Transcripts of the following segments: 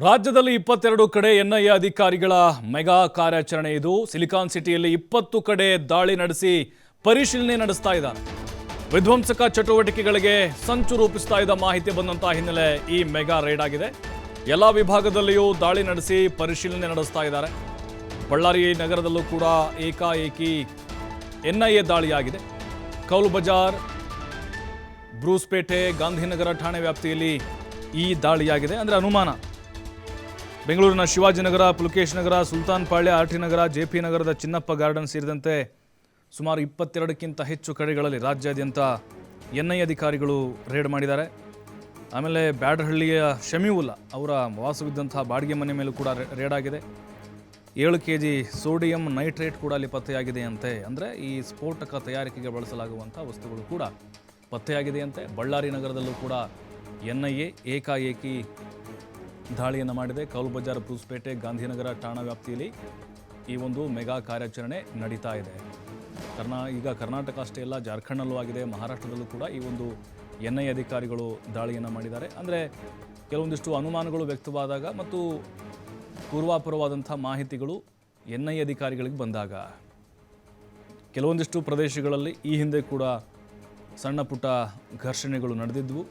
ರಾಜ್ಯದಲ್ಲಿ 22 ಕಡೆ ಎನ್ಐಎ ಅಧಿಕಾರಿಗಳ ಮೆಗಾ ಕಾರ್ಯಾಚರಣೆ ಇದು. ಸಿಲಿಕಾನ್ ಸಿಟಿಯಲ್ಲಿ 20 ಕಡೆ ದಾಳಿ ನಡೆಸಿ ಪರಿಶೀಲನೆ ನಡೆಸ್ತಾ ಇದ್ದಾರೆ. ವಿಧ್ವಂಸಕ ಚಟುವಟಿಕೆಗಳಿಗೆ ಸಂಚು ರೂಪಿಸ್ತಾ ಇದ್ದ ಮಾಹಿತಿ ಬಂದಂತಹ ಹಿನ್ನೆಲೆ ಈ ಮೆಗಾ ರೇಡ್ ಆಗಿದೆ. ಎಲ್ಲ ವಿಭಾಗದಲ್ಲಿಯೂ ದಾಳಿ ನಡೆಸಿ ಪರಿಶೀಲನೆ ನಡೆಸ್ತಾ ಇದ್ದಾರೆ. ಬಳ್ಳಾರಿ ನಗರದಲ್ಲೂ ಕೂಡ ಏಕಾಏಕಿ ಎನ್ಐಎ ದಾಳಿಯಾಗಿದೆ. ಕೌಲ್ ಬಜಾರ್, ಬ್ರೂಸ್ಪೇಟೆ, ಗಾಂಧಿನಗರ ಠಾಣೆ ವ್ಯಾಪ್ತಿಯಲ್ಲಿ ಈ ದಾಳಿಯಾಗಿದೆ. ಅಂದರೆ ಅನುಮಾನ ಬೆಂಗಳೂರಿನ ಶಿವಾಜಿನಗರ, ಪುಲಕೇಶ್ ನಗರ, ಸುಲ್ತಾನ್ ಪಾಳ್ಯ, ಆರ್ಟಿ ನಗರ, ಜೆಪಿ ನಗರದ ಚಿನ್ನಪ್ಪ ಗಾರ್ಡನ್ ಸೇರಿದಂತೆ ಸುಮಾರು 22ಕ್ಕಿಂತ ಹೆಚ್ಚು ಕಡೆಗಳಲ್ಲಿ ರಾಜ್ಯಾದ್ಯಂತ ಎನ್ಐಎ ಅಧಿಕಾರಿಗಳು ರೇಡ್ ಮಾಡಿದ್ದಾರೆ. ಆಮೇಲೆ ಬ್ಯಾಡರಹಳ್ಳಿಯ ಶಮೀವುಲ್ಲಾ ಅವರ ವಾಸವಿದ್ದಂತಹ ಬಾಡಿಗೆ ಮನೆ ಮೇಲೂ ಕೂಡ ರೇಡ್ ಆಗಿದೆ. 7 kg ಸೋಡಿಯಂ ನೈಟ್ರೇಟ್ ಕೂಡ ಅಲ್ಲಿ ಪತ್ತೆಯಾಗಿದೆಯಂತೆ. ಅಂದರೆ ಈ ಸ್ಫೋಟಕ ತಯಾರಿಕೆಗೆ ಬಳಸಲಾಗುವಂಥ ವಸ್ತುಗಳು ಕೂಡ ಪತ್ತೆಯಾಗಿದೆಯಂತೆ. ಬಳ್ಳಾರಿ ನಗರದಲ್ಲೂ ಕೂಡ ಎನ್ಐಎ ಏಕಾಏಕಿ ದಾಳಿಯನ್ನು ಮಾಡಿದೆ. ಕೌಲ್ ಬಜಾರ್, ಬ್ರೂಸ್ಪೇಟೆ, ಗಾಂಧಿನಗರ ಠಾಣಾ ವ್ಯಾಪ್ತಿಯಲ್ಲಿ ಈ ಒಂದು ಮೆಗಾ ಕಾರ್ಯಾಚರಣೆ ನಡೀತಾ ಇದೆ. ಈಗ ಕರ್ನಾಟಕ ಅಷ್ಟೇ ಅಲ್ಲ, ಜಾರ್ಖಂಡ್ನಲ್ಲೂ ಆಗಿದೆ, ಮಹಾರಾಷ್ಟ್ರದಲ್ಲೂ ಕೂಡ ಈ ಒಂದು ಎನ್ಐಎ ಅಧಿಕಾರಿಗಳು ದಾಳಿಯನ್ನು ಮಾಡಿದ್ದಾರೆ. ಅಂದರೆ ಕೆಲವೊಂದಿಷ್ಟು ಅನುಮಾನಗಳು ವ್ಯಕ್ತವಾದಾಗ ಮತ್ತು ಪೂರ್ವಾಪರವಾದಂಥ ಮಾಹಿತಿಗಳು ಎನ್ಐಎ ಅಧಿಕಾರಿಗಳಿಗೆ ಬಂದಾಗ ಕೆಲವೊಂದಿಷ್ಟು ಪ್ರದೇಶಗಳಲ್ಲಿ ಈ ಹಿಂದೆ ಕೂಡ ಸಣ್ಣ ಪುಟ್ಟ ಘರ್ಷಣೆಗಳು ನಡೆದಿದ್ವು.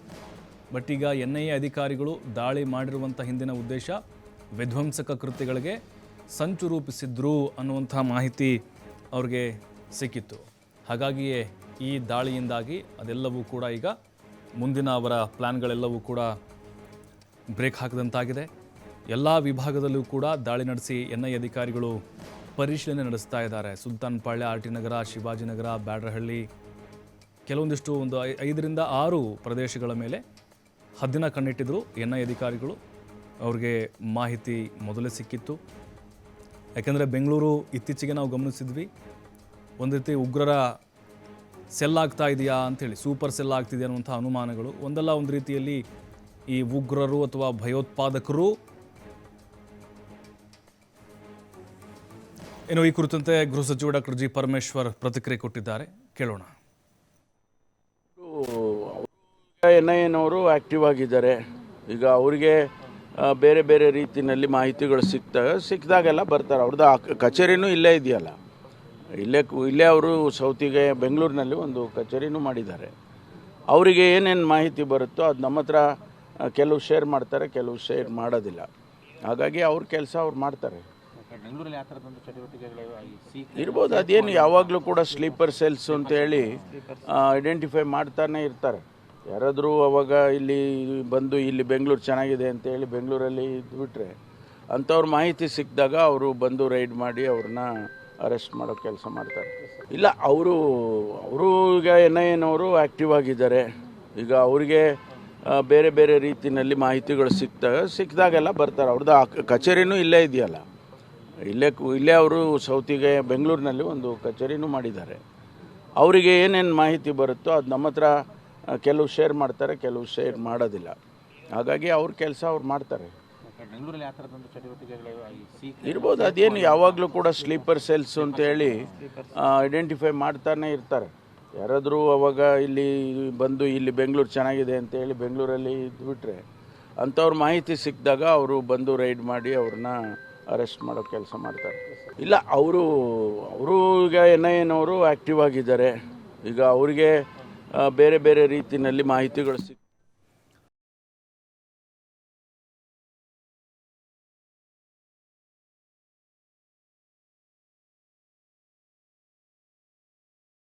ಬಟ್ ಈಗ ಎನ್ಐಎ ಅಧಿಕಾರಿಗಳು ದಾಳಿ ಮಾಡಿರುವಂಥ ಹಿಂದಿನ ಉದ್ದೇಶ ವಿಧ್ವಂಸಕ ಕೃತ್ಯಗಳಿಗೆ ಸಂಚು ರೂಪಿಸಿದ್ರು ಅನ್ನುವಂಥ ಮಾಹಿತಿ ಅವ್ರಿಗೆ ಸಿಕ್ಕಿತ್ತು. ಹಾಗಾಗಿಯೇ ಈ ದಾಳಿಯಿಂದಾಗಿ ಅದೆಲ್ಲವೂ ಕೂಡ ಈಗ ಮುಂದಿನ ಅವರ ಪ್ಲ್ಯಾನ್ಗಳೆಲ್ಲವೂ ಕೂಡ ಬ್ರೇಕ್ ಹಾಕಿದಂತಾಗಿದೆ. ಎಲ್ಲ ವಿಭಾಗದಲ್ಲೂ ಕೂಡ ದಾಳಿ ನಡೆಸಿ ಎನ್ಐಎ ಅಧಿಕಾರಿಗಳು ಪರಿಶೀಲನೆ ನಡೆಸ್ತಾ ಇದ್ದಾರೆ. ಸುಲ್ತಾನ್ ಪಾಳ್ಯ, ಆರ್ಟಿ ನಗರ, ಶಿವಾಜಿನಗರ, ಬ್ಯಾಡರಹಳ್ಳಿ, ಕೆಲವೊಂದಿಷ್ಟು ಒಂದು 5 ರಿಂದ 6 ಪ್ರದೇಶಗಳ ಮೇಲೆ ಹದ್ದಿನ ಕಣ್ಣಿಟ್ಟಿದ್ರು ಎನ್ಐಎ ಅಧಿಕಾರಿಗಳು. ಅವ್ರಿಗೆ ಮಾಹಿತಿ ಮೊದಲೇ ಸಿಕ್ಕಿತ್ತು. ಯಾಕೆಂದರೆ ಬೆಂಗಳೂರು ಇತ್ತೀಚೆಗೆ ನಾವು ಗಮನಿಸಿದ್ವಿ, ಒಂದು ರೀತಿ ಉಗ್ರರ ಸೆಲ್ ಆಗ್ತಾ ಇದೆಯಾ ಅಂಥೇಳಿ, ಸೂಪರ್ ಸೆಲ್ ಆಗ್ತಿದೆಯಾ ಅನ್ನುವಂಥ ಅನುಮಾನಗಳು. ಒಂದಲ್ಲ ಒಂದು ರೀತಿಯಲ್ಲಿ ಈ ಉಗ್ರರು ಅಥವಾ ಭಯೋತ್ಪಾದಕರು ಇನ್ನು ಈ ಕುರಿತಂತೆ ಗೃಹ ಸಚಿವ ಡಾಕ್ಟರ್ ಜಿ ಪರಮೇಶ್ವರ್ ಪ್ರತಿಕ್ರಿಯೆ ಕೊಟ್ಟಿದ್ದಾರೆ. ಕೇಳೋಣ. ಎನ್ಐಎನವರು ಆ್ಯಕ್ಟಿವ್ ಆಗಿದ್ದಾರೆ. ಈಗ ಅವರಿಗೆ ಬೇರೆ ಬೇರೆ ರೀತಿಯಲ್ಲಿ ಮಾಹಿತಿಗಳು ಸಿಕ್ಕಿದಾಗೆಲ್ಲ ಬರ್ತಾರೆ. ಅವ್ರದ್ದು ಕಚೇರಿನೂ ಇಲ್ಲೇ ಇದೆಯಲ್ಲ, ಇಲ್ಲೇ ಅವರು ಸೌತಿಗೆ ಬೆಂಗಳೂರಿನಲ್ಲಿ ಒಂದು ಕಚೇರಿನೂ ಮಾಡಿದ್ದಾರೆ. ಅವರಿಗೆ ಏನೇನು ಮಾಹಿತಿ ಬರುತ್ತೋ ಅದು ನಮ್ಮ ಹತ್ರ ಕೆಲವು ಶೇರ್ ಮಾಡ್ತಾರೆ, ಕೆಲವು ಶೇರ್ ಮಾಡೋದಿಲ್ಲ. ಹಾಗಾಗಿ ಅವ್ರ ಕೆಲಸ ಅವ್ರು ಮಾಡ್ತಾರೆ. ಬೆಂಗಳೂರಲ್ಲಿ ಯಾವ ಥರದೊಂದು ಚಟುವಟಿಕೆಗಳು ಇರ್ಬೋದು, ಅದೇನು ಯಾವಾಗಲೂ ಕೂಡ ಸ್ಲೀಪರ್ ಸೆಲ್ಸ್ ಅಂತ ಹೇಳಿ ಐಡೆಂಟಿಫೈ ಮಾಡ್ತಾನೆ ಇರ್ತಾರೆ. ಯಾರಾದರೂ ಅವಾಗ ಇಲ್ಲಿ ಬಂದು ಇಲ್ಲಿ ಬೆಂಗಳೂರು ಚೆನ್ನಾಗಿದೆ ಅಂತೇಳಿ ಬೆಂಗಳೂರಲ್ಲಿ ಇದ್ಬಿಟ್ರೆ ಅಂಥವ್ರ ಮಾಹಿತಿ ಸಿಕ್ಕಿದಾಗ ಅವರು ಬಂದು ರೈಡ್ ಮಾಡಿ ಅವ್ರನ್ನ ಅರೆಸ್ಟ್ ಮಾಡೋ ಕೆಲಸ ಮಾಡ್ತಾರೆ. ಇಲ್ಲ, ಅವರು ಈಗ ಎನ್ಐಎನವರು ಆ್ಯಕ್ಟಿವ್ ಆಗಿದ್ದಾರೆ. ಈಗ ಅವರಿಗೆ ಬೇರೆ ಬೇರೆ ರೀತಿಯಲ್ಲಿ ಮಾಹಿತಿಗಳು ಸಿಕ್ಕಿದಾಗೆಲ್ಲ ಬರ್ತಾರೆ. ಅವ್ರದ್ದು ಕಚೇರಿನೂ ಇಲ್ಲೇ ಇದೆಯಲ್ಲ, ಇಲ್ಲೇ ಅವರು ಸೌತಿಗೆ ಬೆಂಗಳೂರಿನಲ್ಲಿ ಒಂದು ಕಚೇರಿನೂ ಮಾಡಿದ್ದಾರೆ. ಅವರಿಗೆ ಏನೇನು ಮಾಹಿತಿ ಬರುತ್ತೋ ಅದು ನಮ್ಮ ಹತ್ರ ಕೆಲವು ಶೇರ್ ಮಾಡ್ತಾರೆ, ಕೆಲವು ಶೇರ್ ಮಾಡೋದಿಲ್ಲ. ಹಾಗಾಗಿ ಅವ್ರ ಕೆಲಸ ಅವ್ರು ಮಾಡ್ತಾರೆ. ಬೆಂಗಳೂರಲ್ಲಿ ಯಾವ ಥರದೊಂದು ಚಟುವಟಿಕೆಗಳು ಇರ್ಬೋದು, ಅದೇನು ಯಾವಾಗಲೂ ಕೂಡ ಸ್ಲೀಪರ್ ಸೆಲ್ಸ್ ಅಂತ ಹೇಳಿ ಐಡೆಂಟಿಫೈ ಮಾಡ್ತಾನೆ ಇರ್ತಾರೆ. ಯಾರಾದರೂ ಅವಾಗ ಇಲ್ಲಿ ಬಂದು ಇಲ್ಲಿ ಬೆಂಗಳೂರು ಚೆನ್ನಾಗಿದೆ ಅಂತೇಳಿ ಬೆಂಗಳೂರಲ್ಲಿ ಇದ್ಬಿಟ್ರೆ ಅಂಥವ್ರ ಮಾಹಿತಿ ಸಿಕ್ಕಿದಾಗ ಅವರು ಬಂದು ರೈಡ್ ಮಾಡಿ ಅವ್ರನ್ನ ಅರೆಸ್ಟ್ ಮಾಡೋ ಕೆಲಸ ಮಾಡ್ತಾರೆ. ಇಲ್ಲ, ಅವರು ಈಗ ಎನ್ಐಎನವರು ಆ್ಯಕ್ಟಿವ್ ಆಗಿದ್ದಾರೆ. ಈಗ ಅವರಿಗೆ ಬೇರೆ ಬೇರೆ ರೀತಿಯಲ್ಲಿ ಮಾಹಿತಿಗಳು